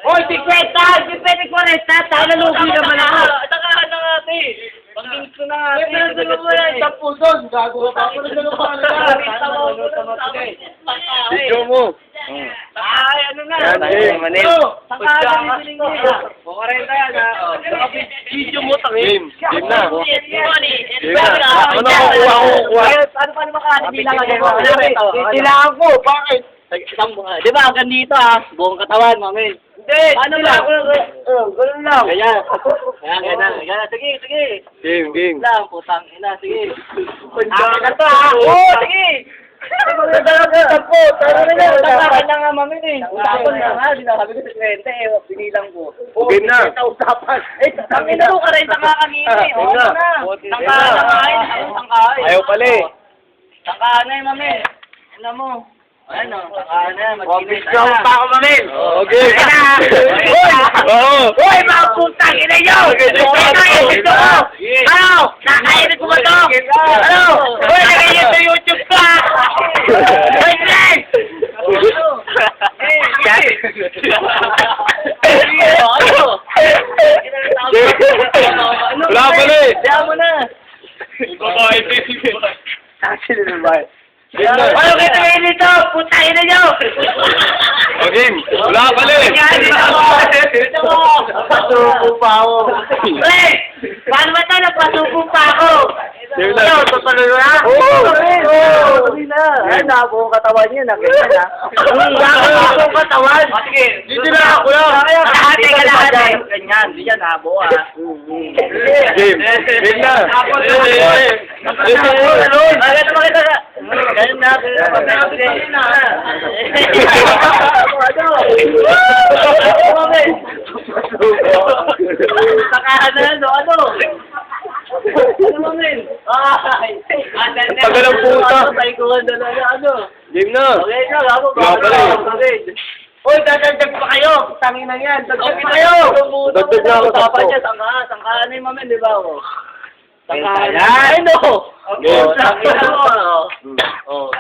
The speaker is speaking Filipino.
Oy, 50! 40! Tayo na lugi naman ako! Takahan na nga, te. Pag-games ko na nga, te. Pinagdalo mo na, 10 doon! Gago ka pa! Pinagdalo mo na! Video mo. Ay, ano na? Yan, game, manil. Takahan na yung siling niya. O, 40 yan, ha? Video mo, tangin. Game na. Game na. Ano Ano kukuha? Paano makahanap bilang ako? Kailangan ko! Bakit? Di ba, hanggang dito ha, buong katawan, mamin. Hindi! Paano lang? Ganun lang! Ganyan. Ganyan. Sige. Game. Lang, putang ina, sige. Akin na to ha! Oo, sige. Takahan na nga, mamin eh. Usapan na nga, Sabi ko sa 20 eh, binilang ko. Game na. Usapan! Tangin na ko ka rin, tanga kanina eh. Oo Game na. na. Tangkahan na nga eh. Tangkahan. Ayaw pala eh. Tangkahan na eh, mamin. Ano mo? Ano, tangkahan na. Mag-inis Bigyan mo pa ako, Mamil! Okay. Oo. Hoy, mga putang ina nyo! Nakainis ko! Ano? Nakainis ko ba to? Ano? Hoy, nakayin sa YouTube ka! Hoy, Glenn! Wala pala eh. Diyan mo na. Taxi na naman. Game na. Ano kita kayo dito? Putang ina nyo! O game. Wala pala eh. Pasuko pa ako. Pre! Paano ba ito? Nagpasuko pa ako! Game na. Ano? Tutuloy na? Oo! Ay, nabuong katawan niya. Nakita na. Nabuong katawan. Sige. Dito na ako lang. Kalahati. Ganyan, di yan habo ah. Game. Game na. Bakit makita ka? Ganyan na. Takahan na ano? Ano mo men? Ay! Tagal ng puta. Ano? Game na. Okay na, ako. Wala pala eh. Uy, dadagdag pa kayo! Tangin na yan! Dadagdag pa kayo! Dagdag na ako sa Dapat niya, tangkahan na yung mamen, di ba ako? Tangkahan na. Ay, no! Game. Tangkahan na. Oh.